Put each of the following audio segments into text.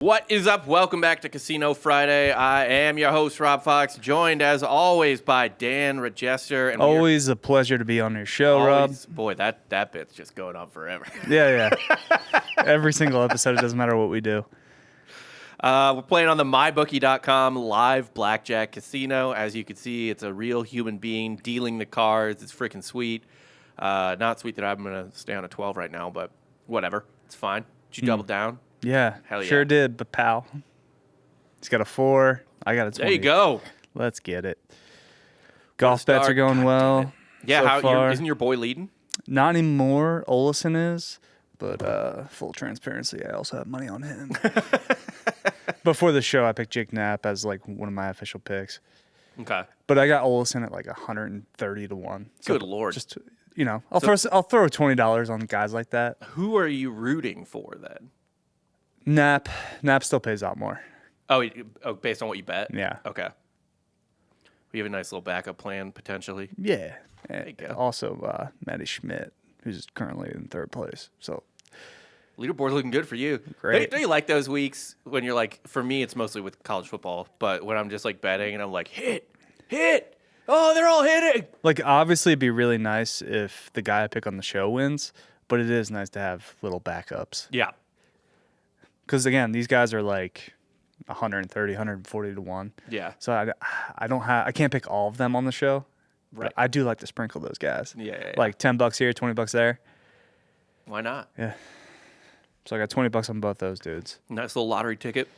What is up? Welcome back to Casino Friday. I am your host, Rob Fox, joined as always by Dan Regester. And always a pleasure to be on your show, Rob. Boy, that bit's just going on forever. Yeah. Every single episode, it doesn't matter what we do. We're playing on the MyBookie.com live blackjack casino. As you can see, it's a real human being dealing the cards. It's freaking sweet. Not sweet that I'm going to stay on a 12 right now, but whatever. It's fine. Did you double down? Yeah, Hell yeah. Sure did, but pal. He's got a 4. I got a 20. There you go. Let's get it. Golf bets are going well. Yeah, so far. Isn't your boy leading? Not anymore. Olison is, but full transparency, I also have money on him. Before the show, I picked Jake Knapp as like one of my official picks. Okay. But I got Olison at like 130 to 1. So good Lord. Just, I'll throw $20 on guys like that. Who are you rooting for then? Knapp still pays out more. Oh, based on what you bet? Yeah. Okay. We have a nice little backup plan, potentially. Yeah. There you go. Also, Matty Schmidt, who's currently in third place. So, leaderboard looking good for you. Great. Don't you like those weeks when you're like, for me, it's mostly with college football, but when I'm just like betting and I'm like, hit. Oh, they're all hitting. Like, obviously, it'd be really nice if the guy I pick on the show wins, but it is nice to have little backups. Yeah. Because, again, these guys are like 130, 140 to 1. Yeah. So I can't pick all of them on the show. Right. I do like to sprinkle those guys. Yeah. Like $10 here, $20 there. Why not? Yeah. So I got $20 on both those dudes. Nice little lottery ticket.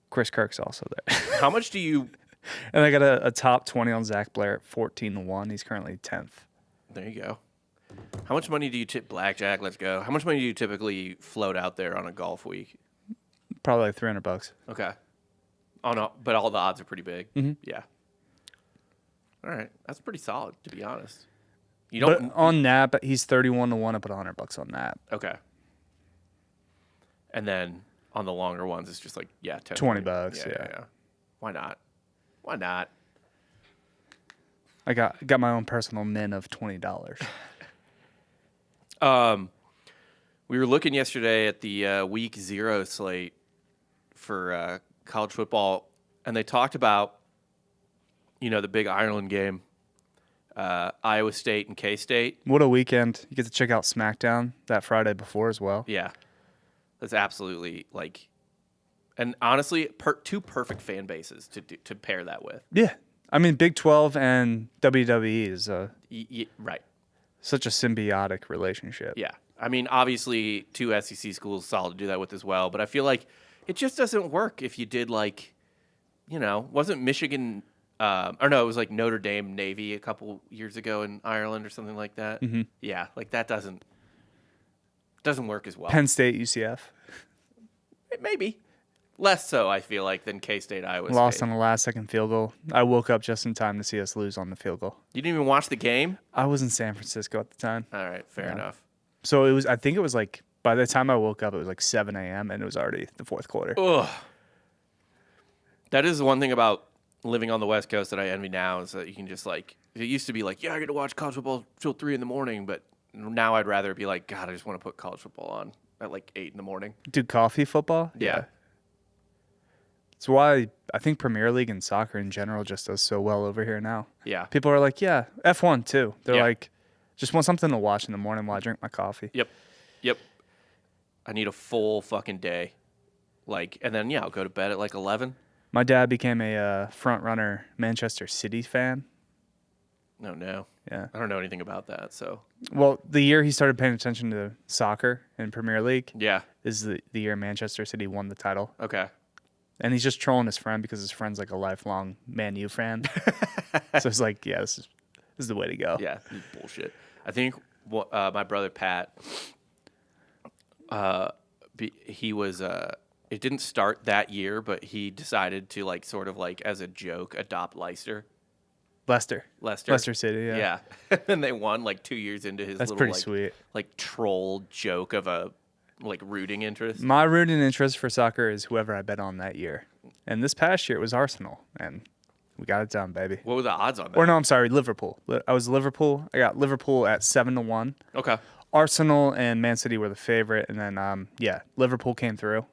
Chris Kirk's also there. How much do you... And I got a top 20 on Zach Blair at 14 to 1. He's currently 10th. There you go. How much money do you tip blackjack? Let's go. How much money do you typically float out there on a golf week? Probably like $300. Okay. Oh no, but all the odds are pretty big. Mm-hmm. Yeah. All right, that's pretty solid, to be honest. But on Knapp, he's 31 to 1. I put $100 on Knapp. Okay. And then on the longer ones, it's just like 10, $20. Yeah. Why not? I got my own personal min of $20. We were looking yesterday at the week 0 slate for college football, and they talked about, the big Ireland game, Iowa State and K-State. What a weekend. You get to check out SmackDown that Friday before as well. Yeah. That's absolutely, and honestly, two perfect fan bases to pair that with. Yeah. I mean, Big 12 and WWE is right. Such a symbiotic relationship. Yeah. I mean, obviously, 2 SEC schools solid to do that with as well, but I feel like it just doesn't work if you did wasn't Michigan, it was like Notre Dame Navy a couple years ago in Ireland or something like that. Mm-hmm. Yeah, that doesn't work as well. Penn State, UCF. Maybe. Less so, I feel like, than K-State, Iowa State. Lost on the last-second field goal. I woke up just in time to see us lose on the field goal. You didn't even watch the game? I was in San Francisco at the time. All right, fair enough. So I think it was like, by the time I woke up, it was like 7 a.m. and it was already the fourth quarter. Ugh. That is the one thing about living on the West Coast that I envy now is that you can just it used to be I get to watch college football till 3 in the morning, but now I'd rather be like, God, I just want to put college football on at 8 in the morning. Do coffee football? Yeah. That's why I think Premier League and soccer in general just does so well over here now. Yeah. People are like, yeah, F1 too. They're like, just want something to watch in the morning while I drink my coffee. Yep. I need a full fucking day. And then, I'll go to bed at 11. My dad became a front-runner Manchester City fan. Oh, no. Yeah. I don't know anything about that, so. Well, the year he started paying attention to soccer in Premier League is the year Manchester City won the title. Okay. And he's just trolling his friend because his friend's a lifelong Man U fan. So it's this is the way to go. Yeah, bullshit. I think my brother Pat, he was it didn't start that year, but he decided to as a joke adopt Leicester City. Yeah. And they won 2 years into his That's little pretty sweet. Troll joke of a rooting interest. My rooting interest for soccer is whoever I bet on that year. And this past year it was Arsenal, and we got it done, baby. What were the odds on that? Or no, I'm sorry, Liverpool. I was Liverpool. I got Liverpool at 7 to 1. Okay. Arsenal and Man City were the favorite, and then Liverpool came through.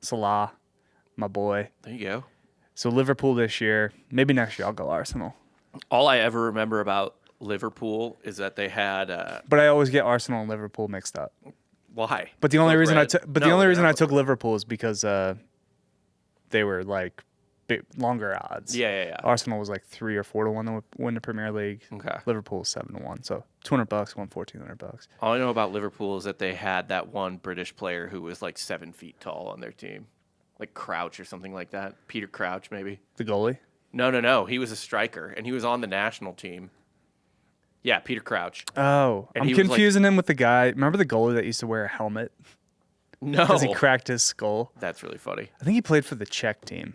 Salah. my boy. There you go. So Liverpool this year. Maybe next year I'll go Arsenal. All I ever remember about Liverpool is that they had But I always get Arsenal and Liverpool mixed up. why? But the only Both reason red. the only they're reason not I took both Liverpool is because they were like longer odds. red. Yeah. Arsenal was like 3 or 4 to 1 to win the Premier League. Okay. Liverpool was 7 to 1. So $200 won $1,400. All I know about Liverpool is that they had that one British player who was like 7 feet tall on their team, like Crouch or something like that. Peter Crouch, maybe. The goalie. No. He was a striker, and he was on the national team. Yeah, Peter Crouch. Oh, And I'm he was, like- confusing him with the guy. Remember the goalie that used to wear a helmet No, because he cracked his skull? that's really funny. I think he played for the Czech team,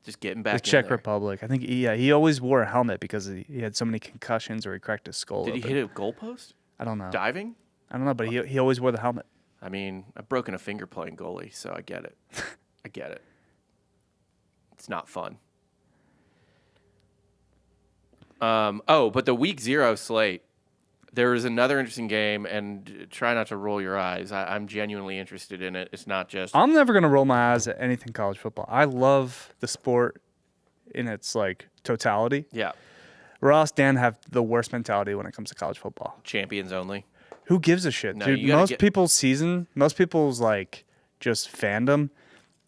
Just getting the back in Czech there. Republic. I think he always wore a helmet because he had so many concussions or he cracked his skull. Did he open. hit a goalpost? I don't know. Diving? I don't know, but he always wore the helmet. I mean, I've broken a finger playing goalie, so I get it. I get it. It's not fun. But the week 0 slate, there is another interesting game, and try not to roll your eyes. I'm genuinely interested in it. It's not just I'm never gonna roll my eyes at anything college football. I love the sport in its like totality. yeah, Ross, Dan have the worst mentality when it comes to college football. champions only. Who gives a shit, No, dude? you gotta Most get- people's like just fandom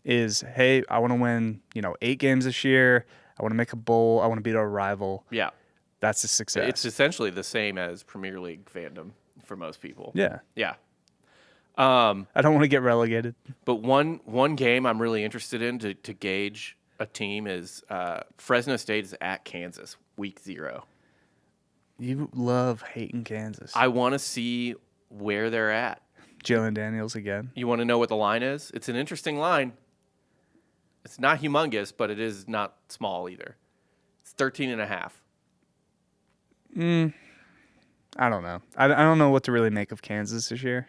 is, hey, I want to win, 8 games this year. I want to make a bowl. I want to beat our rival. Yeah, That's a success. it's essentially the same as Premier League fandom for most people. yeah. Yeah. I don't want to get relegated. But one game I'm really interested in to gauge a team is Fresno State is at Kansas, week 0. You love hating Kansas. I want to see where they're at. Jalen Daniels again. You want to know what the line is? It's an interesting line. It's not humongous, but it is not small either. It's 13.5. I don't know. I don't know what to really make of Kansas this year.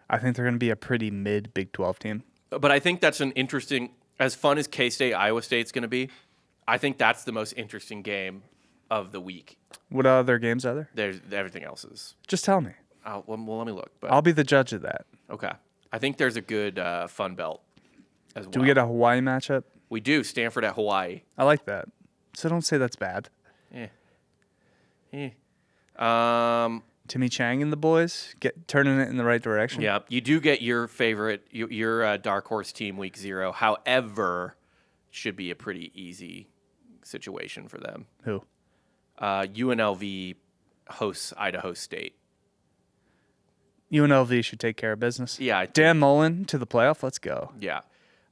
I think they're going to be a pretty mid Big 12 team. But I think that's an interesting, as fun as K-State, Iowa State's going to be, I think that's the most interesting game of the week. What other games are there? There's everything else is. Just tell me. Well, let me look. But I'll be the judge of that. okay, I think there's a good Fun Belt as well. Do we get a Hawaii matchup? We do. Stanford at Hawaii. I like that. So don't say that's bad. Timmy Chang and the boys turning it in the right direction. Yeah, you do get your favorite, your dark horse team week 0. However, should be a pretty easy situation for them. Who? UNLV hosts Idaho State. UNLV should take care of business. Yeah, I think- Dan Mullen to the playoff. Let's go. Yeah.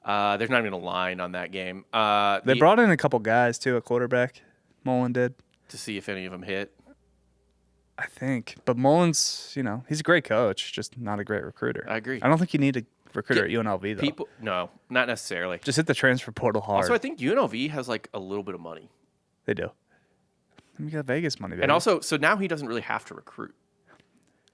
There's not even a line on that game. They brought in a couple guys too at quarterback. Mullen did, to see if any of them hit. I think. But Mullen's, he's a great coach, just not a great recruiter. I agree. I don't think you need a recruiter at UNLV though. No, not necessarily. Just hit the transfer portal hard. Also, I think UNLV has like a little bit of money, They do. Let me get Vegas money, baby. and also, so now he doesn't really have to recruit.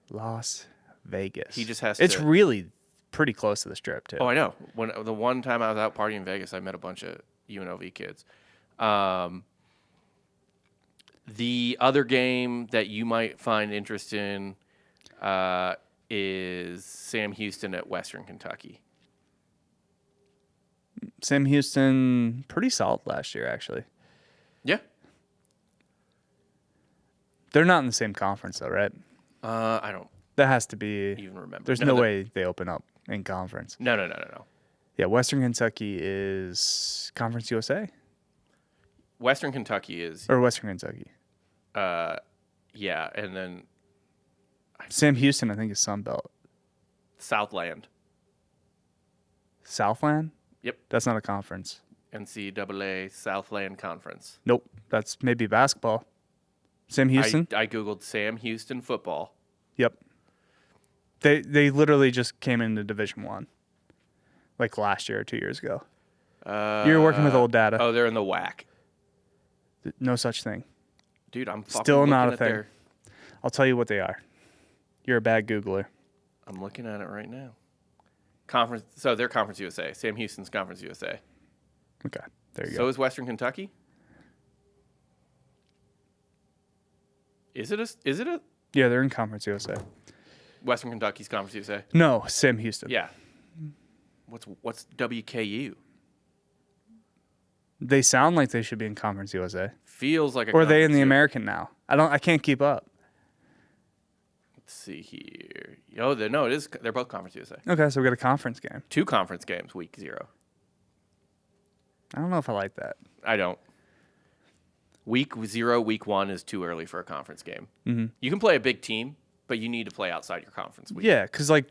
Las Vegas. He just has It's to- really pretty close to the strip too. Oh, I know. When the one time I was out partying in Vegas, I met a bunch of UNLV kids. The other game that you might find interest in is Sam Houston at Western Kentucky. Sam Houston, pretty solid last year actually. Yeah. They're not in the same conference though, right? I don't That has to be. even remember. There's no way they open up in conference. No. Yeah, Western Kentucky is Conference USA Western Kentucky is, or Western Kentucky. yeah, and then Sam Houston, I think, is Sun Belt. Southland. Southland? Yep. That's not a conference. NCAA Southland Conference. Nope. That's maybe basketball. Sam Houston? I Googled Sam Houston football. Yep. They literally just came into Division One, like last year or 2 years ago. You're working with old data. Oh, they're in the WAC. No such thing. Dude, I'm fucking Still not looking a at thing. their- I'll tell you what they are. You're a bad Googler. I'm looking at it right now. Conference. So they're Conference USA. Sam Houston's Conference USA. Okay. There you So go. is Western Kentucky. Is it a Yeah, they're in Conference USA. Western Kentucky's Conference USA? No, Sam Houston. Yeah. What's WKU? They sound like they should be in Conference USA. Feels like a Or are they in Conference the U- American now? I can't keep up. Let's see here. Oh, no, it is. They're both Conference USA. Okay, so we got a conference game. 2 conference games, week 0. I don't know if I like that. I don't. Week 0, week 1 is too early for a conference game. Mm-hmm. You can play a big team, but you need to play outside your conference week. Yeah, because like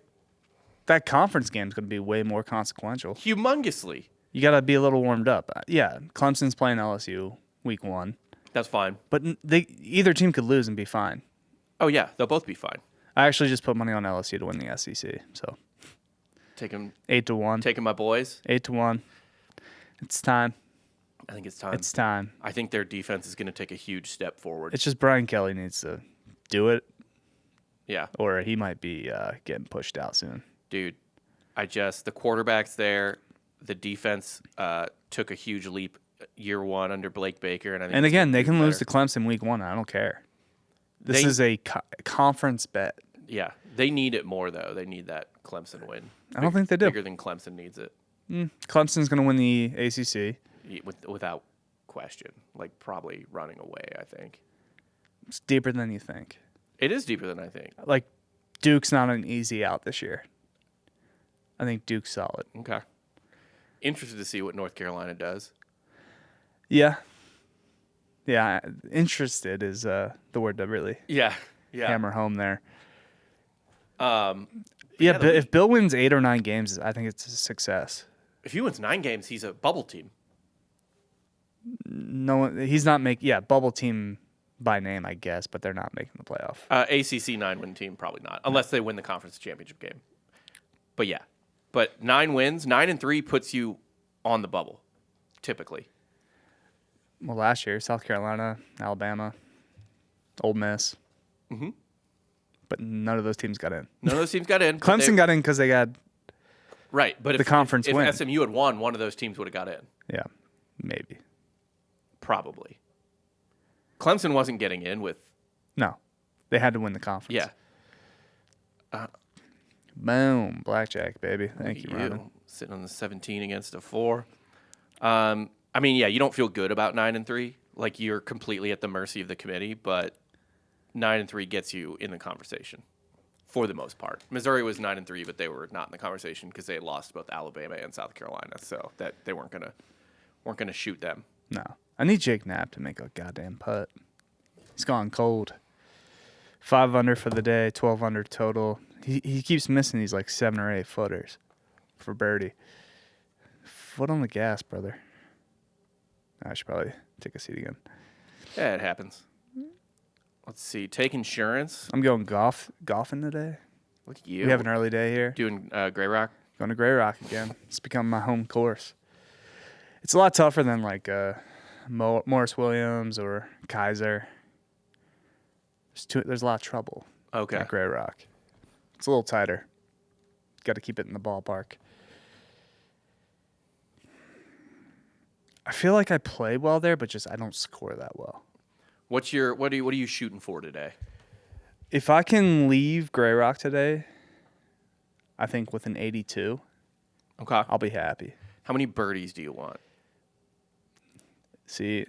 that conference game is going to be way more consequential. Humongously. You got to be a little warmed up. Yeah, Clemson's playing LSU week 1, That's fine. but either team could lose and be fine. Oh, yeah, they'll both be fine. I actually just put money on LSU to win the SEC. So Taking 8-1. my boys. 8-1. It's time. I think it's time. It's time. I think their defense is going to take a huge step forward. It's just Brian Kelly needs to do it, Yeah, or he might be getting pushed out soon. dude. The quarterback's there. The defense took a huge leap year 1 under Blake Baker, and I think. And again, they it's can better. lose to Clemson week 1. I don't care. This They- is a conference bet. Yeah, they need it more though. They need that Clemson win. I don't think they do. Bigger than Clemson needs it, Clemson's going to win the ACC. without question. Like probably running away. I think It's deeper than you think. it is deeper than I think. Like, Duke's not an easy out this year. I think Duke's solid. Okay. Interested to see what North Carolina does. Yeah. Yeah, interested is the word to really Yeah. hammer home there. Yeah, Yeah, but if Bill wins 8 or 9 games, I think it's a success. if he wins 9 games, he's a bubble team. No, he's not bubble team by name, I guess, but they're not making the playoff. ACC 9-win team, probably not, unless they win the conference championship game. But yeah, but 9 wins, 9-3 puts you on the bubble, typically. Well, last year, South Carolina, Alabama, Ole Miss. Mm-hmm. But none of those teams got in. None of those teams got in. but Clemson got in because they got, right, but the conference if win. SMU had won, one of those teams would have got in, yeah, maybe. probably. Clemson wasn't getting in with, No, they had to win the conference. yeah. Boom, blackjack, baby. Thank you, you Readin. sitting on the 17 against a 4. I mean, yeah, you don't feel good about 9-3. Like you're completely at the mercy of the committee, but 9-3 gets you in the conversation for the most part. Missouri was 9-3, but they were not in the conversation because they had lost both Alabama and South Carolina, so that they weren't gonna shoot them. No, I need Jake Knapp to make a goddamn putt. He's gone cold. 5 under for the day, 12 under total. He keeps missing these like 7 or 8 footers for birdie. Foot on the gas, brother. I should probably take a seat again. Yeah, it happens. Let's see. Take insurance. I'm going golfing today. Look at you. We have an early day here. doing Grey Rock. Going to Grey Rock again. It's become my home course. It's a lot tougher than like Morris Williams or Kaiser. There's a lot of trouble Okay. at Grey Rock. It's a little tighter. Got to keep it in the ballpark. I feel like I play well there, but just I don't score that well. What are you shooting for today? If I can leave Grey Rock today, I think with an 82, Okay. I'll be happy. How many birdies do you want? See,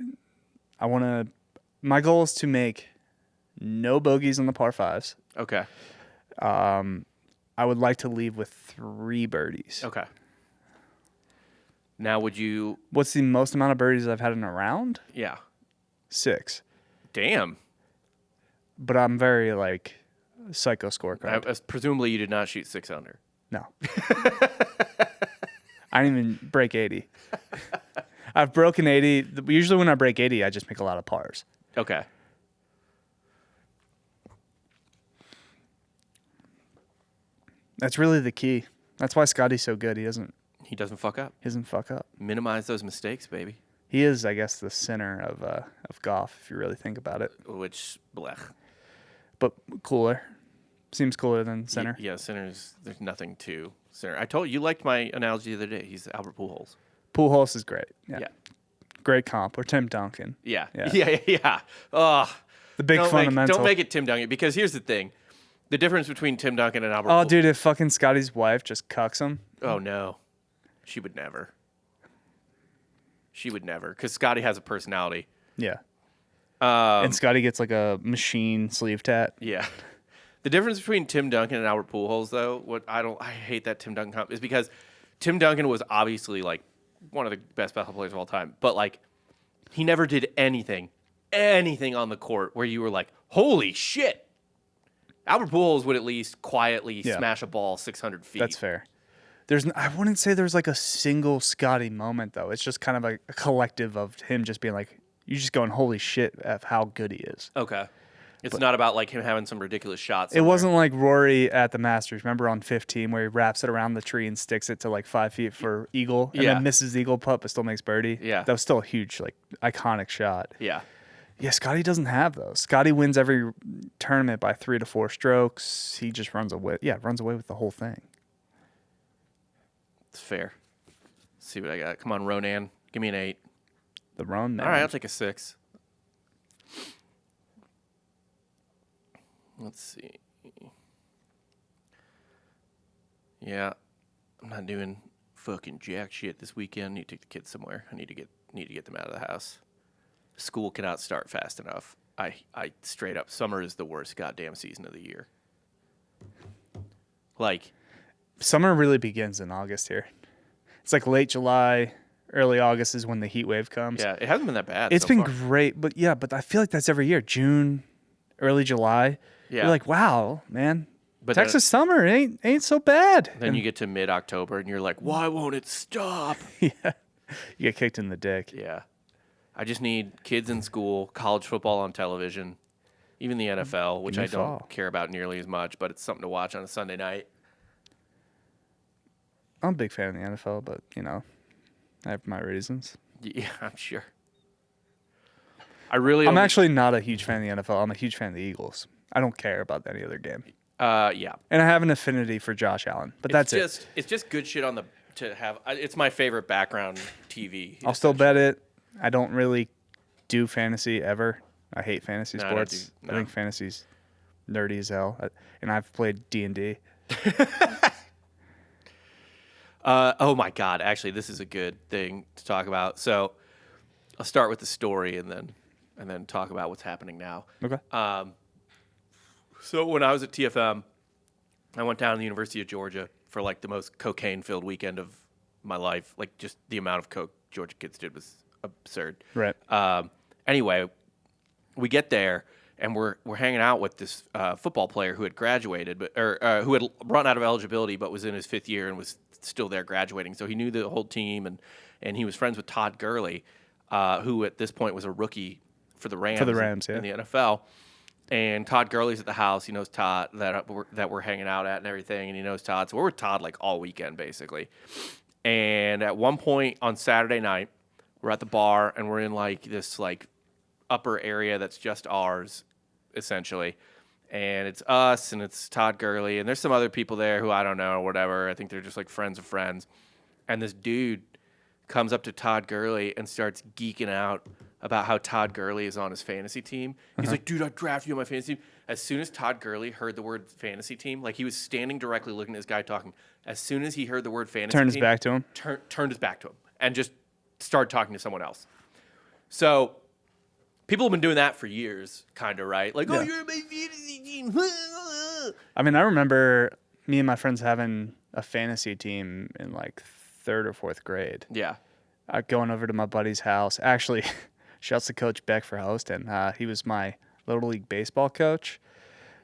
my goal is to make no bogeys on the par 5s. Okay. I would like to leave with 3 birdies. Okay. Now, would you? What's the most amount of birdies I've had in a round? Yeah. 6. Damn. But I'm very like psycho scorecard. Presumably, you did not shoot 6 under. No. I didn't even break 80. I've broken 80. Usually when I break 80, I just make a lot of pars. Okay. That's really the key. That's why Scotty's so good. He doesn't fuck up. fuck up. Minimize those mistakes, baby. He is, I guess, the center of golf, if you really think about it. Which, blech. But cooler. Seems cooler than center. Yeah, center's, there's nothing to center. I told you liked my analogy the other day. He's Albert Pujols. Pujols is great. Yeah. Yeah. Great comp. Or Tim Duncan. Yeah. Yeah. Yeah. Oh, The big fundamental. don't make it Tim Duncan, because here's the thing. The difference between Tim Duncan and Albert Oh, Pujols. dude, if fucking Scotty's wife just cucks him, Oh, no. She would never. She would never, because Scotty has a personality. Yeah. And Scotty gets like a machine sleeve tat. Yeah. The difference between Tim Duncan and Albert Pujols, though, I hate that Tim Duncan is because Tim Duncan was obviously like one of the best basketball players of all time, but like he never did anything on the court where you were like, holy shit. Albert Pujols would at least quietly smash a ball 600 feet. That's fair. I wouldn't say there's like a single Scotty moment though. It's just kind of like a collective of him just being like, you're just going, holy shit, at how good he is. Okay. It's not about like him having some ridiculous shots. It wasn't like Rory at the Masters. Remember on 15 where he wraps it around the tree and sticks it to like 5 feet for eagle and then misses the eagle putt but still makes birdie? Yeah. That was still a huge, like, iconic shot. Yeah. Yeah, Scotty doesn't have those. Scotty wins every tournament by 3 to 4 strokes. He just runs away. Yeah, runs away with the whole thing. It's fair. Let's see what I got. Come on, Ronan. Give me an 8. The run, man. All right, I'll take a 6. Let's see. Yeah, I'm not doing fucking jack shit this weekend. I need to take the kids somewhere. I need to get them out of the house. School cannot start fast enough. I straight up, summer is the worst goddamn season of the year. Like, summer really begins in August here. It's like late July, early August is when the heat wave comes. Yeah, it hasn't been that bad. It's so been far. great, but I feel like that's every year. June, early July. Yeah. You're like, wow, man. But Texas summer ain't so bad. Then you get to mid-October and you're like, why won't it stop? Yeah. You get kicked in the dick. Yeah. I just need kids in school, college football on television, even the NFL, which I don't care about nearly as much, but it's something to watch on a Sunday night. I'm a big fan of the NFL, but, I have my reasons. Yeah, I'm sure. I'm actually not a huge fan of the NFL. I'm a huge fan of the Eagles. I don't care about any other game. Yeah. And I have an affinity for Josh Allen, but that's it. It's just good shit to have. It's my favorite background TV. I'll still bet it. I don't really do fantasy ever. I hate fantasy sports. I think fantasy's nerdy as hell. And I've played D&D. Oh my God! Actually, this is a good thing to talk about. So, I'll start with the story and then talk about what's happening now. Okay. So when I was at TFM, I went down to the University of Georgia for like the most cocaine-filled weekend of my life. Like just the amount of coke Georgia kids did was absurd. Right. Anyway, we get there and we're hanging out with this football player who had graduated, who had run out of eligibility, but was in his 5th year and was still there graduating. So he knew the whole team, and he was friends with Todd Gurley, who at this point was a rookie for the Rams. In the NFL. And Todd Gurley's at the house. He knows Todd that we're hanging out at and everything, and he knows Todd. So we're with Todd like all weekend basically. And at one point on Saturday night, we're at the bar and we're in like this like upper area that's just ours, essentially. And it's us and it's Todd Gurley and there's some other people there who I don't know or whatever. I think they're just like friends of friends. And this dude comes up to Todd Gurley and starts geeking out about how Todd Gurley is on his fantasy team. He's like, dude, I drafted you on my fantasy team. As soon as Todd Gurley heard the word fantasy team, like he was standing directly looking at this guy talking. As soon as he heard the word fantasy turned team, his back to him? Turned his back to him and just started talking to someone else. So people have been doing that for years, kind of, right? Like, oh, you're my fantasy team. I mean, I remember me and my friends having a fantasy team in like 3rd or 4th grade. Yeah. Going over to my buddy's house. Actually, shouts to Coach Beck for hosting. He was my Little League baseball coach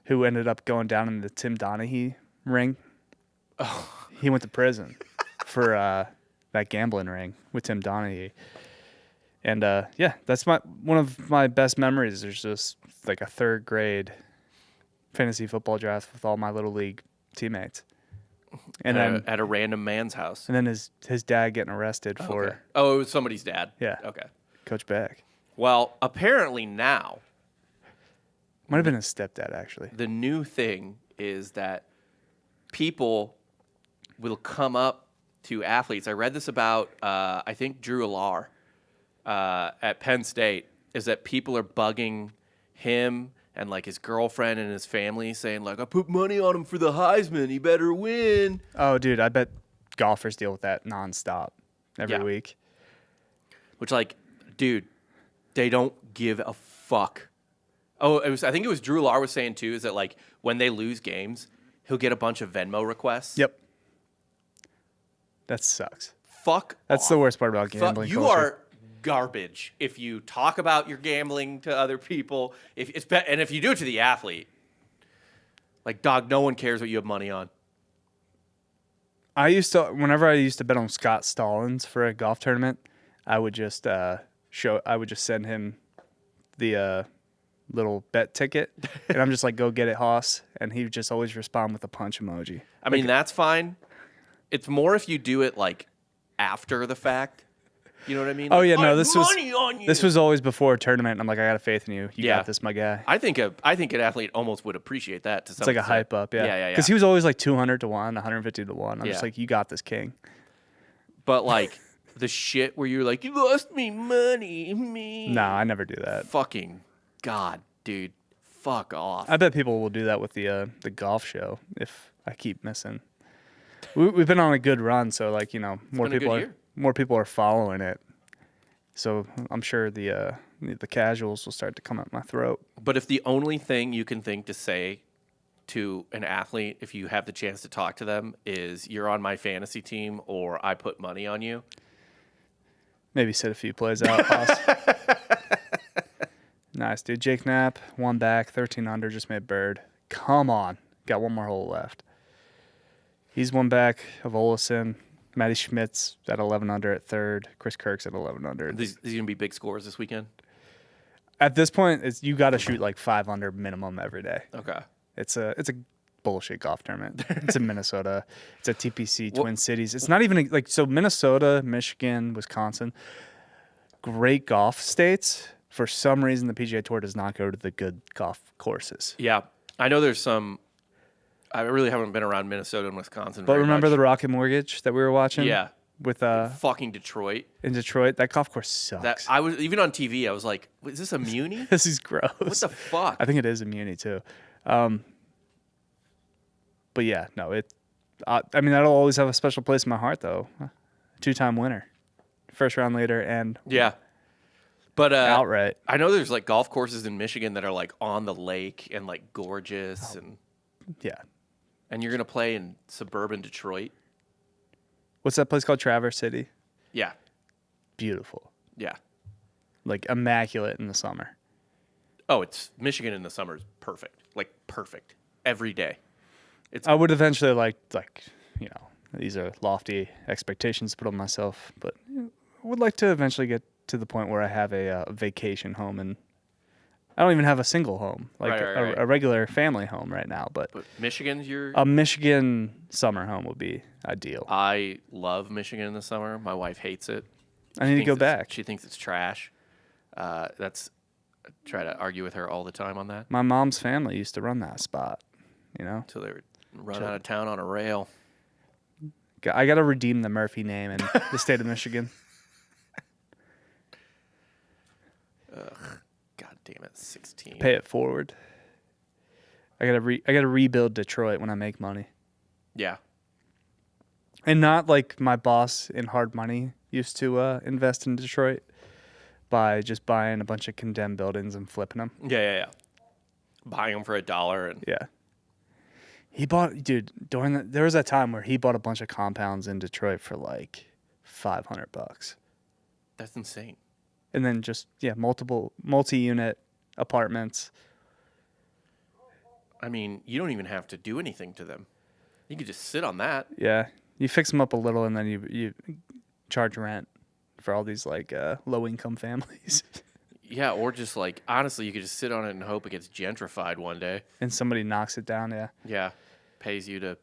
who ended up going down in the Tim Donaghy ring. Oh. He went to prison for that gambling ring with Tim Donaghy. And, that's one of my best memories. There's just like a 3rd grade fantasy football draft with all my Little League teammates. And then at a random man's house. And then his dad getting arrested for... Okay. Oh, it was somebody's dad? Yeah. Okay. Coach Beck. Well, apparently now... Might have been his stepdad, actually. The new thing is that people will come up to athletes. I read this about, I think, Drew Alar at Penn State, is that people are bugging him and like his girlfriend and his family saying like, I put money on him for the Heisman. He better win. Oh, dude, I bet golfers deal with that nonstop every Yeah. week. Which, like, dude, they don't give a fuck. Oh, I think it was Drew Lar was saying too, is that like when they lose games, he'll get a bunch of Venmo requests. Yep. That sucks. Fuck. That's off. the worst part about gambling. You culture. are garbage if you talk about your gambling to other people. And if you do it to the athlete, like, dog, no one cares what you have money on. Whenever I used to bet on Scott Stallings for a golf tournament, I would just send him the little bet ticket, and I'm just like, go get it, Hoss, and he would just always respond with a punch emoji. I mean, that's fine. It's more if you do it like after the fact. You know what I mean? Oh like, yeah, no, this was always before a tournament. I'm like, I got faith in you. You Yeah. got this, my guy. I think an athlete almost would appreciate that to some It's like a extent. hype up, yeah. Yeah. Because he was always like 200 to 1, 150 to 1. I'm Yeah. just like, you got this, king. But like the shit where you're like, you lost me money, me. No, I never do that. Fucking God, dude. Fuck off. I bet people will do that with the golf show if I keep missing. We've been on a good run, so like, you know, more been a good people are following it. So I'm sure the casuals will start to come at my throat. But if the only thing you can think to say to an athlete, if you have the chance to talk to them, is you're on my fantasy team or I put money on you. Maybe sit a few plays out. Hoss. Nice, dude. Jake Knapp, 1 back, 13 under, just made bird. Come on. Got 1 more hole left. He's 1 back of Olesen. Matty Schmidt's at 11 under at 3rd. Chris Kirk's at 11 under. These going to be big scores this weekend? At this point, you got to shoot like 5 under minimum every day. Okay. It's a bullshit golf tournament. It's in Minnesota. It's at TPC Twin Cities. It's not even like, so Minnesota, Michigan, Wisconsin, great golf states. For some reason, the PGA Tour does not go to the good golf courses. Yeah. I know there's some. I really haven't been around Minnesota and Wisconsin. But very remember much. the Rocket Mortgage that we were watching? Yeah. With Fucking Detroit. in Detroit, that golf course sucks. That I was even on TV. I was like, "Is this a Muni? This is gross. What the fuck?" I think it is a Muni too. But yeah, no, I mean, that'll always have a special place in my heart, though. 2-time winner, first round leader, and Yeah. But outright. I know there's like golf courses in Michigan that are like on the lake and like gorgeous, Yeah. and you're gonna play in suburban Detroit. What's that place called? Traverse City. Yeah. Beautiful, Yeah. like immaculate in the summer. Oh, it's Michigan in the summer is perfect. Like perfect every day. I would eventually like you know, these are lofty expectations to put on myself, but I would like to eventually get to the point where I have a vacation home, and I don't even have a single home, like Right. a regular family home right now. But Michigan's your. a Michigan summer home would be ideal. I love Michigan in the summer. My wife hates it. I need to go back. She thinks it's trash. I try to argue with her all the time on that. My mom's family used to run that spot, you know. Until they were run out of town on a rail. I got to redeem the Murphy name in the state of Michigan. God damn it, 16. Pay it forward. I gotta rebuild Detroit when I make money, Yeah. and not like my boss in Hard Money used to invest in Detroit by just buying a bunch of condemned buildings and flipping them. Yeah. Buying them for $1 and Yeah. He bought, dude, there was that time where he bought a bunch of compounds in Detroit for like $500. that's insane. And then just, multi-unit apartments. I mean, you don't even have to do anything to them. You could just sit on that. Yeah. You fix them up a little and then you charge rent for all these like low-income families. Yeah, or just like, honestly, you could just sit on it and hope it gets gentrified one day. And somebody knocks it down, yeah. Yeah, pays you to,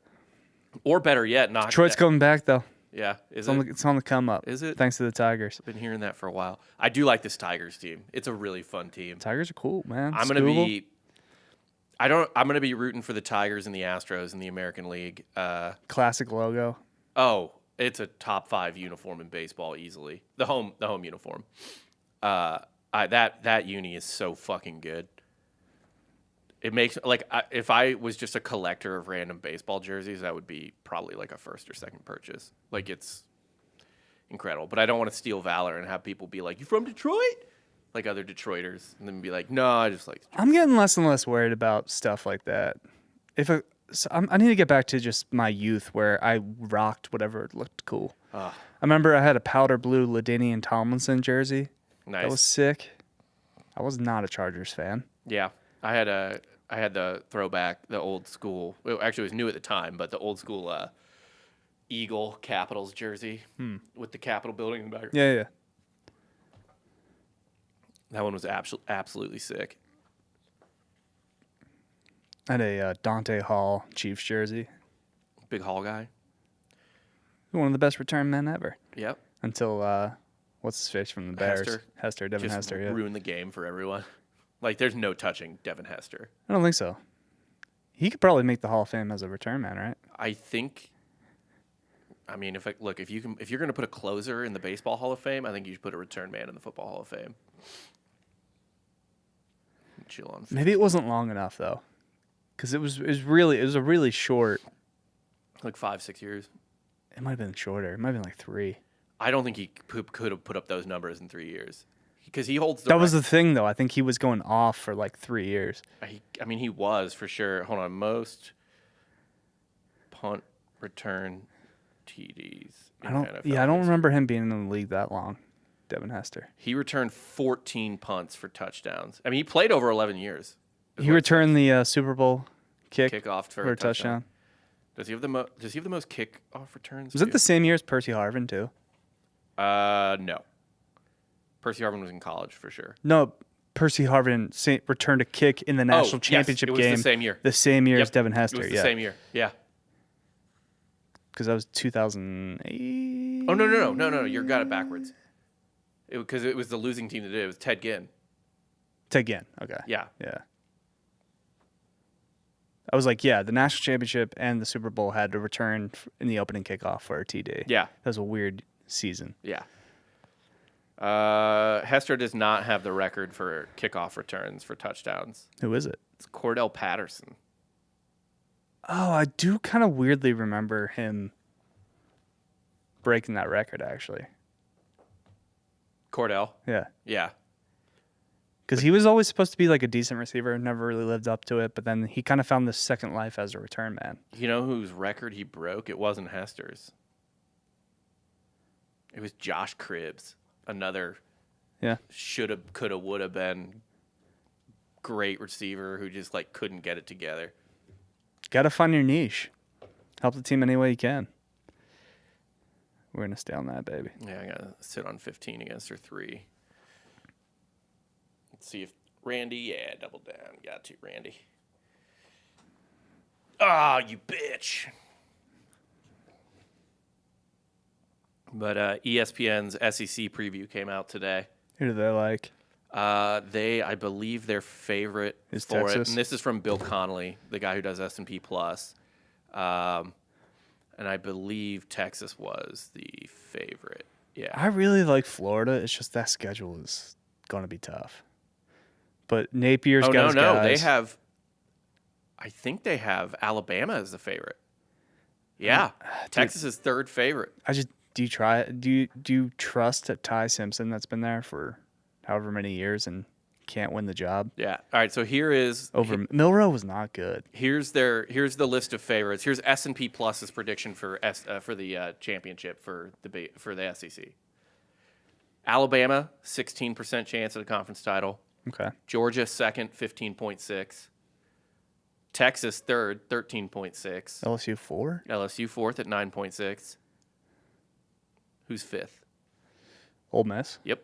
or better yet, knock Detroit's it down. coming back, though. Yeah, is It's on the come up. Is it? Thanks to the Tigers. I've been hearing that for a while. I do like this Tigers team. It's a really fun team. Tigers are cool, man. I'm gonna be rooting for the Tigers and the Astros in the American League. Classic logo. Oh, it's a top 5 uniform in baseball easily. The home uniform. That uni is so fucking good. It makes like if I was just a collector of random baseball jerseys, that would be probably like a first or second purchase. Like it's incredible. But I don't want to steal valor and have people be like, "You from Detroit?" Like other Detroiters, and then be like, "No, I just like." I'm getting less and less worried about stuff like that. I need to get back to just my youth where I rocked whatever looked cool. I remember I had a powder blue Ladinian Tomlinson jersey. Nice. That was sick. I was not a Chargers fan. Yeah, I had the throwback, the old school. Well, actually, it was new at the time, but the old school Eagle Capitals jersey with the Capitol building in the back. Yeah. That one was absolutely sick. I had a Dante Hall Chiefs jersey. Big Hall guy. One of the best return men ever. Yep. Until what's his face from the Bears? Devin Just Hester. Yeah. ruined the game for everyone. Like, there's no touching Devin Hester. I don't think so. He could probably make the Hall of Fame as a return man, right? I think. I mean, if you're going to put a closer in the Baseball Hall of Fame, I think you should put a return man in the Football Hall of Fame. Chill on. Maybe it wasn't long enough though, because it was a really short. Like 5-6 years. It might have been shorter. It might have been like 3. I don't think he could have put up those numbers in 3 years. Because he holds the That was the thing, though. I think he was going off for like 3 years. I mean, he was for sure. Hold on. Most punt return TDs. I don't remember him being in the league that long, Devin Hester. He returned 14 punts for touchdowns. I mean, he played over 11 years. He returned the Super Bowl kickoff for a touchdown. Does he have the most kickoff returns? Was it the same year as Percy Harvin too? No. Percy Harvin was in college for sure. No, Percy Harvin returned a kick in the national championship game. It was the same year. The same year as Devin Hester. It was the same year. Yeah. Because that was 2008. Oh no! You got it backwards. Because it was the losing team that did it. It was Ted Ginn. Ted Ginn. Okay. Yeah. I was like, the national championship and the Super Bowl had to return in the opening kickoff for a TD. Yeah. That was a weird season. Yeah. Hester does not have the record for kickoff returns for touchdowns. Who is it? It's Cordell Patterson. Oh, I do kind of weirdly remember him breaking that record, actually. Cordell? Yeah. Yeah. Because he was always supposed to be like a decent receiver, never really lived up to it, but then he kind of found this second life as a return man. You know whose record he broke? It wasn't Hester's. It was Josh Cribbs, another shoulda, coulda, woulda been great receiver who just like couldn't get it together. Got to find your niche. Help the team any way you can. We're going to stay on that, baby. Yeah, I got to sit on 15 against her 3. Let's see if Randy, double down. Got to, Randy. Ah, you bitch. But ESPN's SEC preview came out today. Who do they like? I believe their favorite is for Texas. it, and this is from Bill Connolly, the guy who does S&P Plus. And I believe Texas was the favorite. Yeah. I really like Florida. It's just that schedule is going to be tough. But Napier's got his guys. They have. I think they have Alabama as the favorite. Yeah, Texas is third favorite. Do you trust Ty Simpson that's been there for however many years and can't win the job? Yeah. All right. So here is Milroe was not good. Here's the list of favorites. Here's S&P Plus's prediction for the championship for the SEC. Alabama 16% chance of the conference title. Okay. Georgia second 15.6. Texas third 13.6. LSU 4? LSU fourth at 9.6. Who's fifth? Ole Miss. Yep.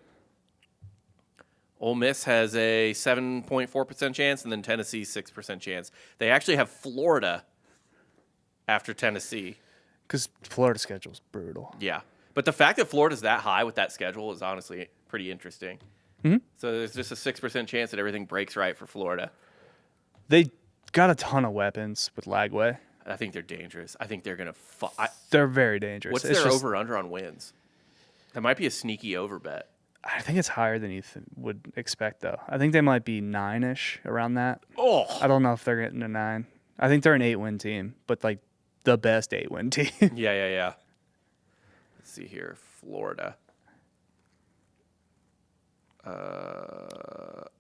Ole Miss has a 7.4% chance, and then Tennessee 6% chance. They actually have Florida after Tennessee. Because Florida's schedule is brutal. Yeah. But the fact that Florida's that high with that schedule is honestly pretty interesting. Mm-hmm. So there's just a 6% chance that everything breaks right for Florida. They got a ton of weapons with Lagway. I think they're dangerous. I think they're going to They're very dangerous. What's their over-under on wins? That might be a sneaky over bet. I think it's higher than you would expect, though. I think they might be 9-ish, around that. Oh, I don't know if they're getting to 9. I think they're an 8-win team, but like the best 8-win team. yeah. Let's see here, Florida.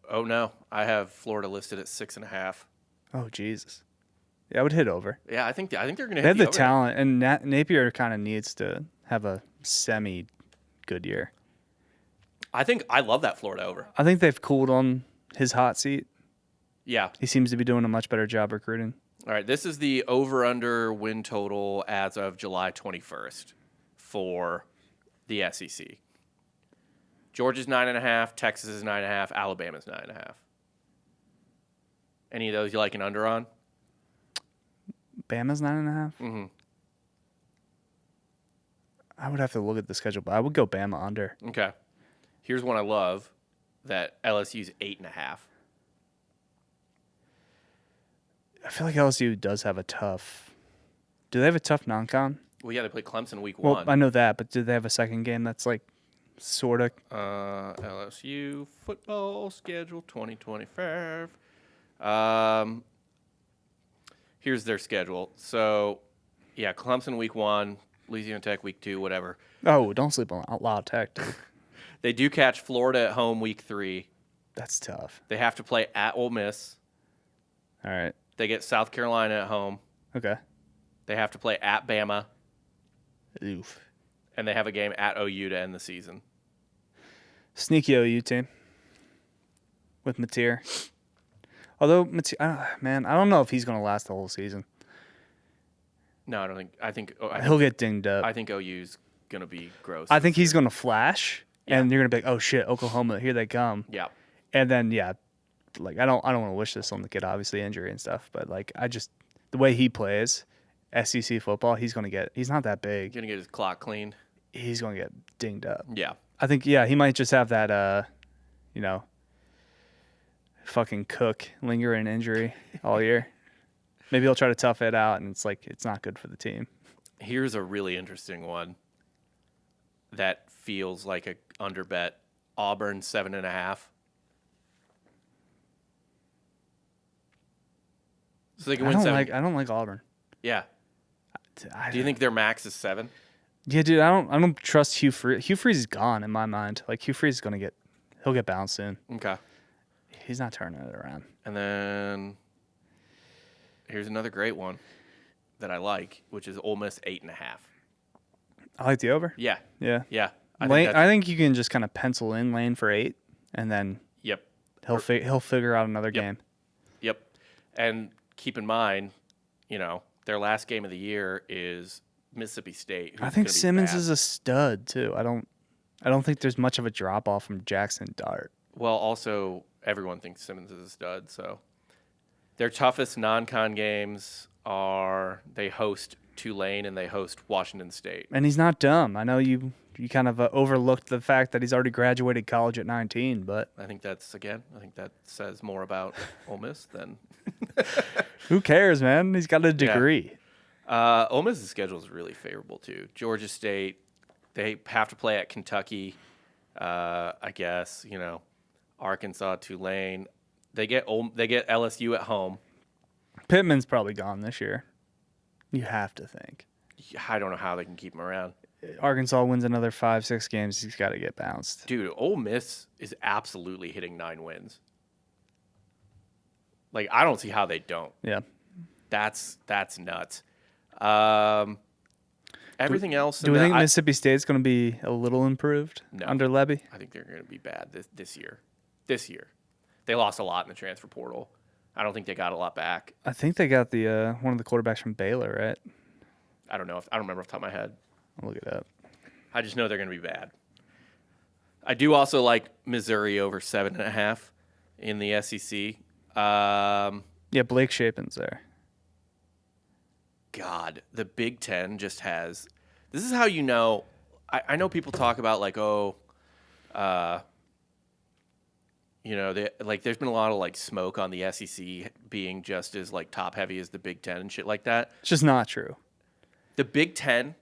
Oh no, I have Florida listed at 6.5. Oh Jesus. Yeah, I would hit over. Yeah, I think they're going to hit They have the over. talent, and Napier kind of needs to have a semi-good year. I love that Florida over. I think they've cooled on his hot seat. Yeah. He seems to be doing a much better job recruiting. All right, this is the over/under win total as of July 21st for the SEC. Georgia's 9.5, Texas is 9.5, Alabama's 9.5. Any of those you like an under on? Bama's 9.5. Mm-hmm. I would have to look at the schedule, but I would go Bama under. Okay. Here's one I love, that LSU's 8.5. I feel like LSU does have a tough. Do they have a tough non-con? Well, yeah, they play Clemson week Well, 1. I know that, but do they have a second game that's like sort of? LSU football schedule 2025. Here's their schedule. So, yeah, Clemson week 1, Louisiana Tech week 2, whatever. Oh, don't sleep on La Tech, dude. They do catch Florida at home week 3. That's tough. They have to play at Ole Miss. All right. They get South Carolina at home. Okay. They have to play at Bama. Oof. And they have a game at OU to end the season. Sneaky OU team with Mateer. Although, man, I don't know if he's going to last the whole season. No, I don't think. I think He'll get dinged up. I think OU's going to be gross. I think he's going to flash, Yeah. and you're going to be like, oh, shit, Oklahoma, here they come. Yeah. And then, yeah, like, I don't want to wish this on the kid, obviously, injury and stuff, but, like, the way he plays SEC football, he's not that big. He's going to get his clock cleaned. He's going to get dinged up. Yeah. I think, yeah, he might just have that, fucking Cook lingering injury all year. Maybe he'll try to tough it out, and it's like it's not good for the team. Here's a really interesting one that feels like a under bet. Auburn 7.5. So they can win 7. I don't like Auburn. Yeah. Do you think their max is 7? Yeah, dude, I don't trust Hugh Freeze. Hugh Freeze is gone in my mind. Like Hugh Freeze is he'll get bounced soon. Okay. He's not turning it around. And then here's another great one that I like, which is Ole Miss 8.5. I like the over. Yeah. Yeah. Yeah. I think you can just kind of pencil in Lane for 8, and then Yep. he'll figure out another game. Yep. And keep in mind, their last game of the year is Mississippi State. I think Simmons is a stud too. I don't think there's much of a drop off from Jackson Dart. Well, also everyone thinks Simmons is a stud. So their toughest non-con games are they host Tulane and they host Washington State. And he's not dumb. I know you kind of overlooked the fact that he's already graduated college at 19, but I think that says more about Ole Miss than who cares, man? He's got a degree. Ole Miss's schedule is really favorable too. Georgia State, they have to play at Kentucky. I guess Arkansas, Tulane. They get LSU at home. Pittman's probably gone this year. You have to think. I don't know how they can keep him around. Arkansas wins another 5-6 games. He's got to get bounced. Dude, Ole Miss is absolutely hitting 9 wins. Like, I don't see how they don't. Yeah. That's nuts. Everything else. Do we think Mississippi State's going to be a little improved under Levy? I think they're going to be bad this year. This year, they lost a lot in the transfer portal. I don't think they got a lot back. I think they got the one of the quarterbacks from Baylor, right? I don't know. I don't remember off the top of my head. I'll look it up. I just know they're going to be bad. I do also like Missouri over 7.5 in the SEC. Yeah, Blake Shapen's there. God, the Big Ten just has. This is how you know. I know people talk about like, there's been a lot of like smoke on the SEC being just as like top heavy as the Big Ten and shit like that. It's just not true. The Big Ten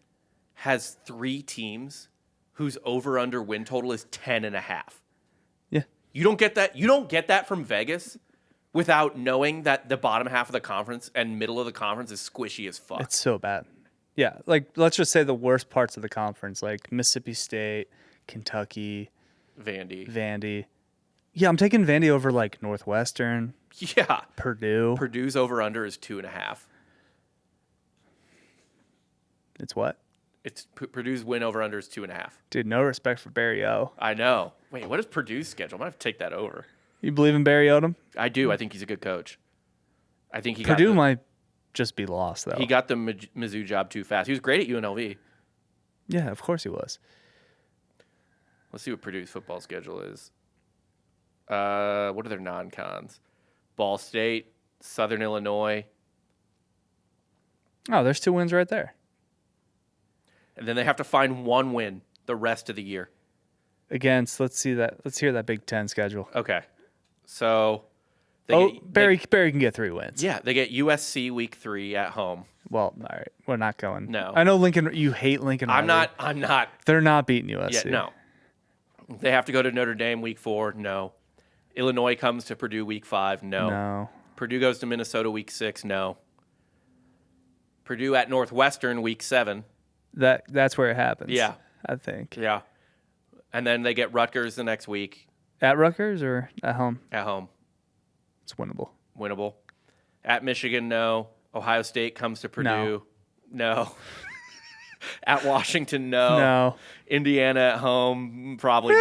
has 3 teams whose over-under win total is 10.5. Yeah. You don't get that. You don't get that from Vegas without knowing that the bottom half of the conference and middle of the conference is squishy as fuck. It's so bad. Yeah, like let's just say the worst parts of the conference, like Mississippi State, Kentucky, Vandy. Yeah, I'm taking Vandy over like Northwestern. Yeah. Purdue. Purdue's over-under is 2.5. It's what? It's Purdue's win over-under is 2.5. Dude, no respect for Barry O. I know. Wait, what is Purdue's schedule? I might have to take that over. You believe in Barry Odom? I do. I think he's a good coach. I think he Purdue might just be lost, though. He got the Mizzou job too fast. He was great at UNLV. Yeah, of course he was. Let's see what Purdue's football schedule is. What are their non-cons? Ball State, Southern Illinois. Oh, there's 2 wins right there. And then they have to find 1 win the rest of the year. Against, let's hear that Big Ten schedule. Okay. So Barry can get 3 wins. Yeah, they get USC week 3 at home. Well, all right, we're not going. No. I know Lincoln. You hate Lincoln. I'm not. They're not beating USC. Yeah, no. They have to go to Notre Dame week 4. No. Illinois comes to Purdue week 5. No. Purdue goes to Minnesota week 6. No. Purdue at Northwestern week 7. That's where it happens. Yeah. I think. Yeah. And then they get Rutgers the next week. At Rutgers or at home? At home. It's winnable. Winnable. At Michigan, no. Ohio State comes to Purdue. No. At Washington, no. No. Indiana at home, probably not.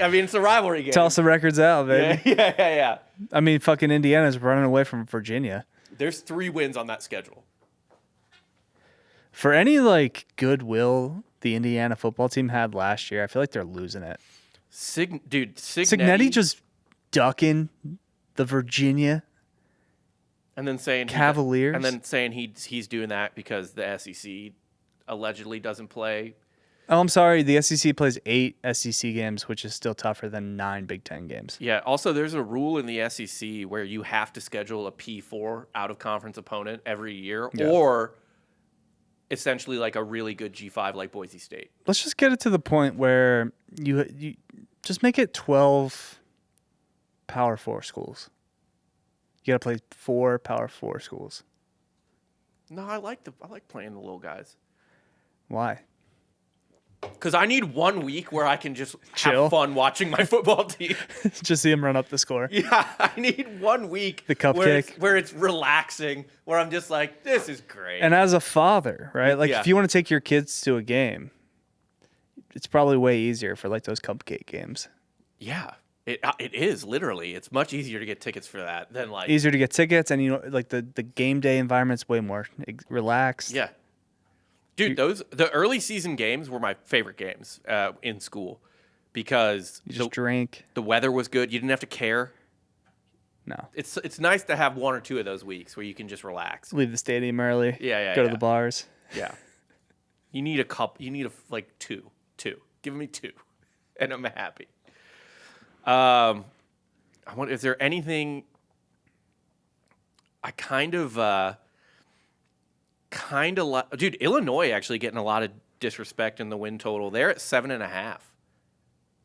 I mean, it's a rivalry game. Toss the records out, baby. Yeah. I mean, fucking Indiana's running away from Virginia. There's 3 wins on that schedule. For any, like, goodwill the Indiana football team had last year, I feel like they're losing it. Cignetti just ducking the Virginia and then saying Cavaliers. And then saying he's doing that because the SEC allegedly doesn't play. Oh, I'm sorry. The SEC plays 8 SEC games, which is still tougher than 9 Big Ten games. Yeah. Also, there's a rule in the SEC where you have to schedule a P4 out-of-conference opponent every year, or essentially like a really good G5 like Boise State. Let's just get it to the point where you just make it 12 Power 4 schools. You got to play 4 Power 4 schools. No, I like playing the little guys. Why? Because I need 1 week where I can just Chill. have fun watching my football team. Just see him run up the score. Yeah, I need 1 week. The cupcake. Where it's relaxing, where I'm just like, this is great. And as a father, right? Like, if you want to take your kids to a game, it's probably way easier for, like, those cupcake games. Yeah, it is, literally. It's much easier to get tickets for that than, like... Easier to get tickets, and, like, the game day environment's way more relaxed. Yeah. Dude, the early season games were my favorite games in school because you just drink. The weather was good. You didn't have to care. No. It's nice to have 1 or 2 of those weeks where you can just relax. Leave the stadium early. Yeah. Go to the bars. Yeah. You need a cup. You need like 2. Give me 2, and I'm happy. I wonder, is there anything? I kind of dude, Illinois actually getting a lot of disrespect in the win total. They're at 7.5.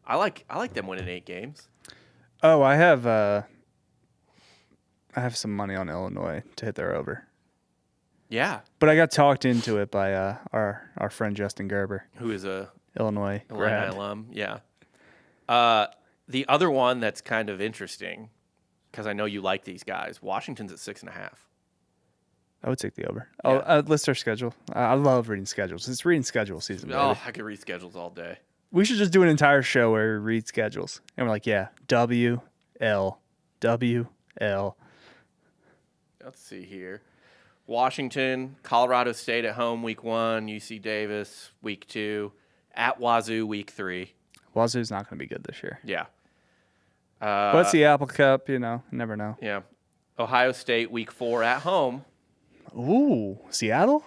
I like them winning 8 games. Oh, I have some money on Illinois to hit their over. Yeah, but I got talked into it by our friend Justin Gerber, who is a Illinois grad. Alum. Yeah. The other one that's kind of interesting, because I know you like these guys. Washington's at 6.5. I would take the over. Yeah. I'll list our schedule. I love reading schedules. It's reading schedule season, baby. Oh, I could read schedules all day. We should just do an entire show where we read schedules. And we're like, yeah, W, L. Let's see here. Washington, Colorado State at home week 1, UC Davis week 2, at Wazoo week 3. Wazoo's not going to be good this year. Yeah. But it's the Apple Cup, never know. Yeah. Ohio State week 4 at home. Ooh, Seattle?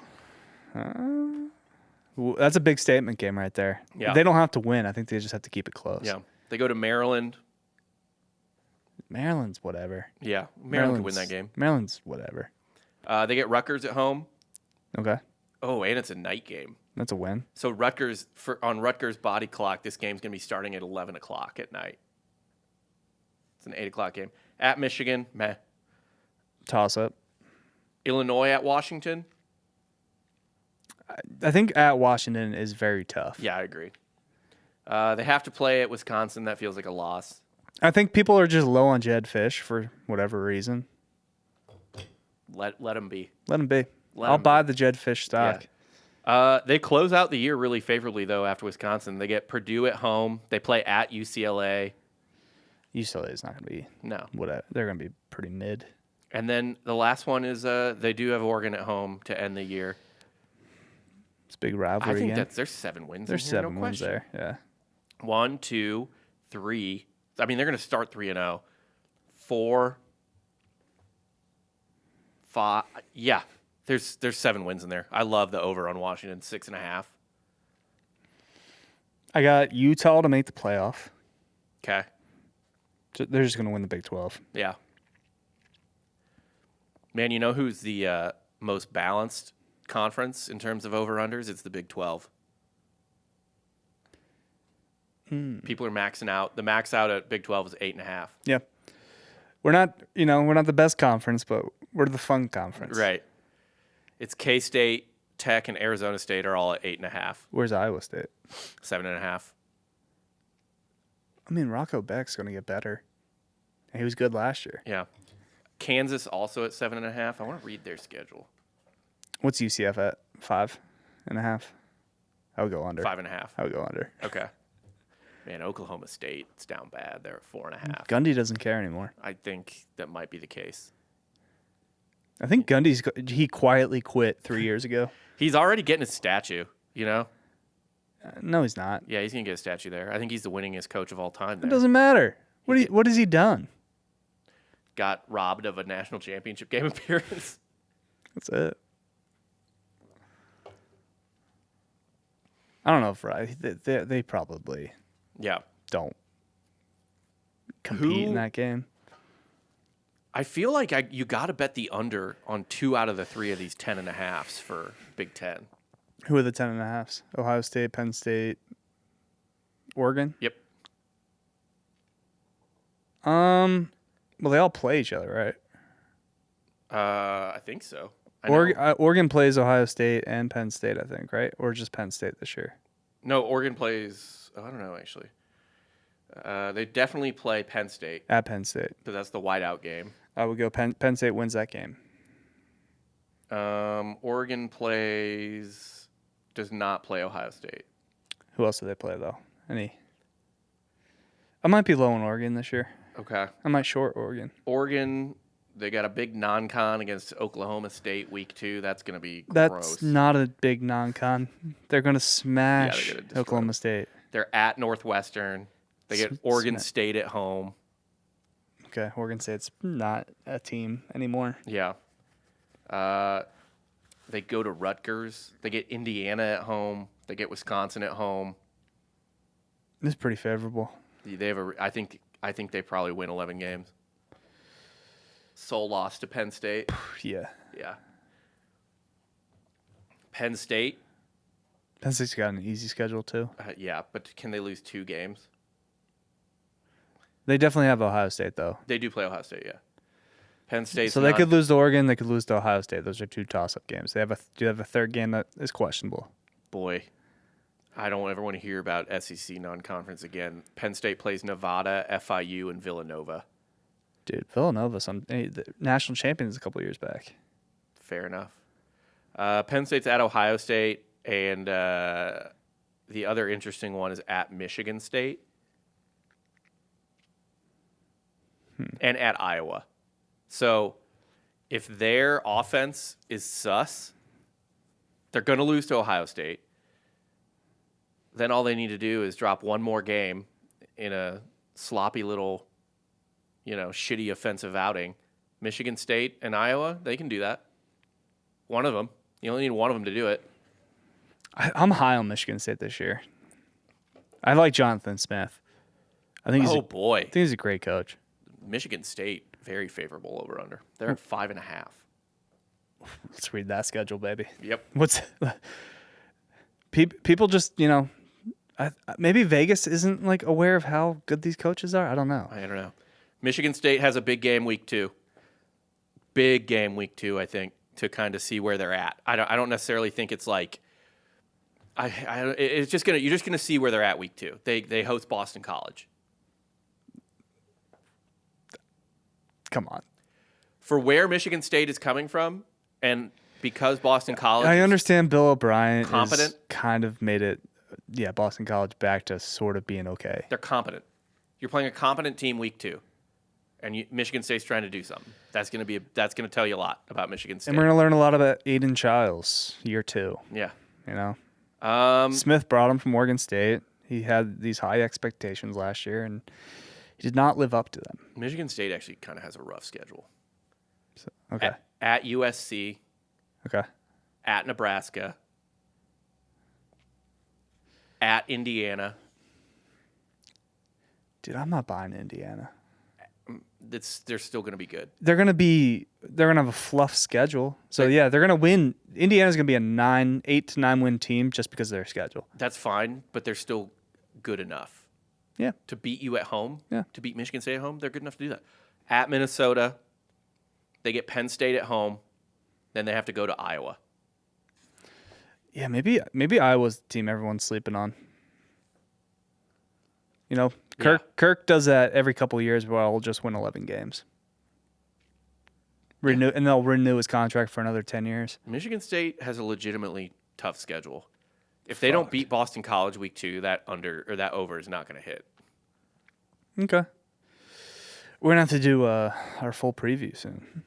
That's a big statement game right there. Yeah. They don't have to win. I think they just have to keep it close. Yeah. They go to Maryland. Maryland's whatever. Yeah. Maryland could win that game. Maryland's whatever. They get Rutgers at home. Okay. Oh, and it's a night game. That's a win. So Rutgers on Rutgers body clock, this game's gonna be starting at 11 o'clock at night. It's an 8 o'clock game at Michigan. Meh. Toss up. Illinois at Washington. I think at Washington is very tough. Yeah, I agree. They have to play at Wisconsin. That feels like a loss. I think people are just low on Jed Fish for whatever reason. Let them be. Let him be. Let I'll 'em buy the Jed Fish stock. Yeah. They close out the year really favorably, though, after Wisconsin. They get Purdue at home. They play at UCLA. UCLA is not going to be. No. Whatever. They're going to be pretty mid. And then the last one is they do have Oregon at home to end the year. It's a big rivalry I think again. there's 7 wins. There's in here, 7 no wins question. there. Yeah. 1, 2, 3. I mean, they're going to start 3-0. 4, 5. Yeah, there's 7 wins in there. I love the over on Washington, 6.5. I got Utah to make the playoff. Okay. They're just going to win the Big 12. Yeah. Man, you know who's the most balanced conference in terms of over-unders? It's the Big 12. People are maxing out. The max out at Big 12 is 8.5. Yeah. We're not the best conference, but we're the fun conference. Right. It's K-State, Tech, and Arizona State are all at 8.5. Where's Iowa State? 7.5. I mean, Rocco Beck's going to get better. He was good last year. Yeah. Kansas also at 7.5. I want to read their schedule. What's UCF at? 5.5? I would go under. 5.5. I would go under. Okay. Man, Oklahoma State, it's down bad. They're at 4.5. Gundy doesn't care anymore. I think that might be the case. I think he quietly quit 3 years ago. He's already getting a statue, you know? No, he's not. Yeah, he's going to get a statue there. I think he's the winningest coach of all time there. It doesn't matter. What has he done? Got robbed of a national championship game appearance. That's it. I don't know if they probably Yeah. don't compete in that game. I feel like you got to bet the under on 2 out of the 3 of these 10.5s for Big Ten. Who are the 10.5s? Ohio State, Penn State, Oregon? Yep. Well, they all play each other, right? I think so. Oregon plays Ohio State and Penn State, I think, right? Or just Penn State this year? No, Oregon plays. I don't know, actually. They definitely play Penn State. At Penn State. Because that's the whiteout game. I would go Penn State wins that game. Oregon does not play Ohio State. Who else do they play, though? I might be low on Oregon this year. Okay. I might short Oregon. Oregon, they got a big non-con against Oklahoma State week 2. That's going to be gross. That's not a big non-con. They're going to smash Oklahoma State. They're at Northwestern. They get Oregon State at home. Okay, Oregon State's not a team anymore. Yeah. They go to Rutgers. They get Indiana at home. They get Wisconsin at home. This is pretty favorable. They have I think they probably win 11 games. Sole loss to Penn State. Yeah. Yeah. Penn State. Penn State's got an easy schedule, too. Yeah, but can they lose 2 games? They definitely have Ohio State, though. They do play Ohio State, yeah. Penn State. So they could lose to Oregon. They could lose to Ohio State. Those are 2 toss-up games. They have a third game that is questionable. Boy, I don't ever want to hear about SEC non-conference again. Penn State plays Nevada, FIU, and Villanova. Dude, Villanova's the national champions a couple years back. Fair enough. Penn State's at Ohio State, and the other interesting one is at Michigan State and at Iowa. So if their offense is sus, they're going to lose to Ohio State. Then all they need to do is drop one more game in a sloppy little, shitty offensive outing. Michigan State and Iowa, they can do that. One of them. You only need one of them to do it. I'm high on Michigan State this year. I like Jonathan Smith. I think he's a great coach. Michigan State, very favorable over under. They're at 5.5. Let's read that schedule, baby. Yep. What's people just, maybe Vegas isn't like aware of how good these coaches are. I don't know. I don't know. Michigan State has a big game week 2. Big game week 2, I think, to kind of see where they're at. I don't necessarily think it's like it's just you're just gonna see where they're at week 2. They host Boston College. Come on. For where Michigan State is coming from, and because Boston College, I understand Bill O'Brien competent, is kind of made it, Boston College back to sort of being okay. They're competent. You're playing a competent team week 2, and Michigan State's trying to do something. That's gonna tell you a lot about Michigan State. And we're gonna learn a lot about Aiden Childs year 2. Yeah. Smith brought him from Oregon State. He had these high expectations last year, and he did not live up to them. Michigan State actually kind of has a rough schedule. So, okay. At USC. Okay. At Nebraska. At Indiana. Dude, I'm not buying Indiana. They're still going to be good. They're gonna have a fluff schedule. So yeah, they're gonna win. Indiana's gonna be a 8 to 9 win team just because of their schedule. That's fine, but they're still good enough. Yeah. To beat you at home. Yeah. To beat Michigan State at home, they're good enough to do that. At Minnesota, they get Penn State at home, then they have to go to Iowa. Yeah, maybe Iowa's the team everyone's sleeping on. Kirk does that every couple of years where I'll just win 11 games. And they'll renew his contract for another 10 years. Michigan State has a legitimately tough schedule. If they don't beat Boston College week 2, that over is not going to hit. Okay. We're going to have to do our full preview soon.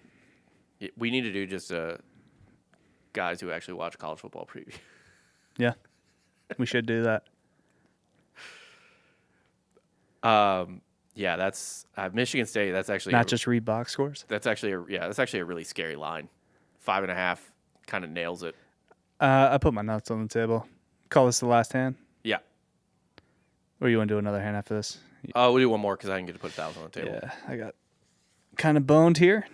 We need to do just guys who actually watch college football preview. Yeah. We should do that. Yeah, that's Michigan State. That's actually not just read box scores. That's actually a really scary line. 5.5 kind of nails it. I put my nuts on the table. Call this the last hand. Yeah. Or you want to do another hand after this? We'll do one more because I can get to put 1,000 on the table. Yeah, I got kind of boned here,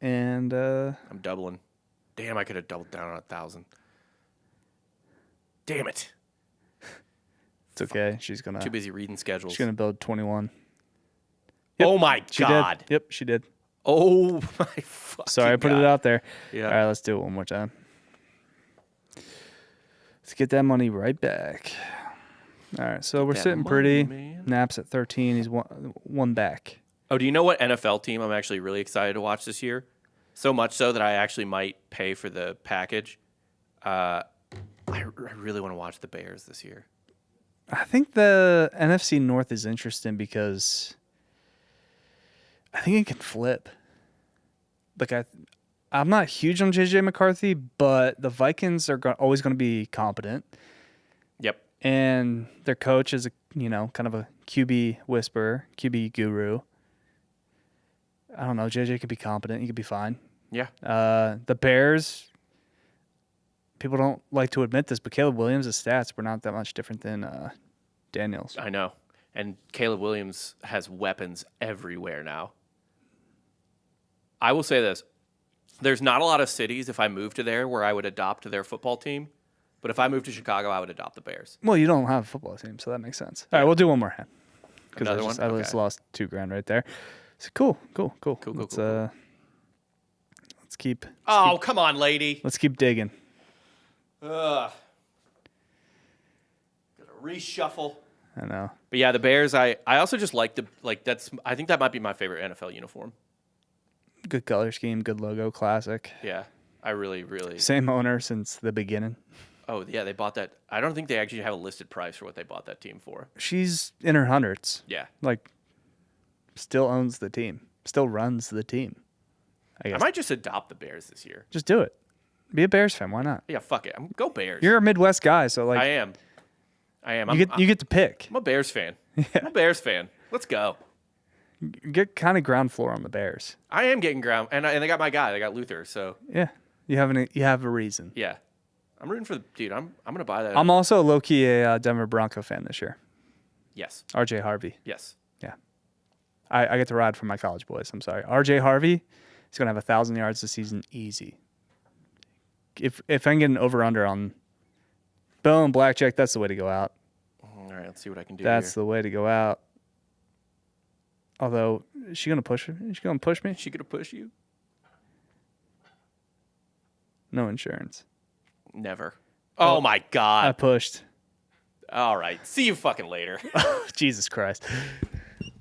and I'm doubling. Damn, I could have doubled down on 1,000. Damn it. It's okay. She's gonna too busy reading schedules. She's gonna build 21. Yep. Oh my God. Did. Yep, she did. Oh my fucking Sorry, I put God. it out there. Yeah. All right, let's do it one more time. Let's get that money right back. All right, so we're sitting pretty. Man. Naps at 13. He's one back. Oh, do you know what NFL team I'm actually really excited to watch this year? So much so that I actually might pay for the package. I really want to watch the Bears this year. I think the NFC North is interesting because I think it can flip. Like I'm not huge on JJ McCarthy, but the Vikings are always going to be competent. Yep. And their coach is kind of a QB whisperer, QB guru. I don't know. JJ could be competent. He could be fine. Yeah. The Bears, people don't like to admit this, but Caleb Williams' stats were not that much different than Daniels. I know. And Caleb Williams has weapons everywhere now. I will say this. There's not a lot of cities, if I moved to there, where I would adopt their football team. But if I moved to Chicago, I would adopt the Bears. Well, you don't have a football team, so that makes sense. All right, we'll do one more hand. Because I just lost $2,000 right there. So cool. Let's keep. Come on, lady. Let's keep digging. Gotta reshuffle. I know. But yeah, the Bears. I also just like I think that might be my favorite NFL uniform. Good color scheme, good logo, classic. Yeah, I really. Same owner since the beginning. Oh yeah, they bought that. I don't think they actually have a listed price for what they bought that team for. She's in her hundreds. Yeah, still owns the team, still runs the team. I guess. I might just adopt the Bears this year. Just do it. Be a Bears fan. Why not? Yeah, fuck it. Go Bears. You're a Midwest guy, so I am. You get to pick. I'm a Bears fan. Yeah. I'm a Bears fan. Let's go. Get kind of ground floor on the Bears. I am getting ground, and they got my guy. They got Luther. So yeah, you have a reason. Yeah, I'm rooting for the dude. I'm gonna buy that. I'm also low key a Denver Bronco fan this year. Yes. RJ Harvey. Yes. Yeah. I get to ride for my college boys. I'm sorry. RJ Harvey is gonna have 1,000 yards this season, easy. if I can get an over-under on Bell and blackjack, that's the way to go out. All right, let's see what I can do That's here. the way to go out. Although, is she going to push her? Is she going to push me? Is she going to push you? No insurance. Never. Oh, my God. I pushed. All right. See you fucking later. Jesus Christ.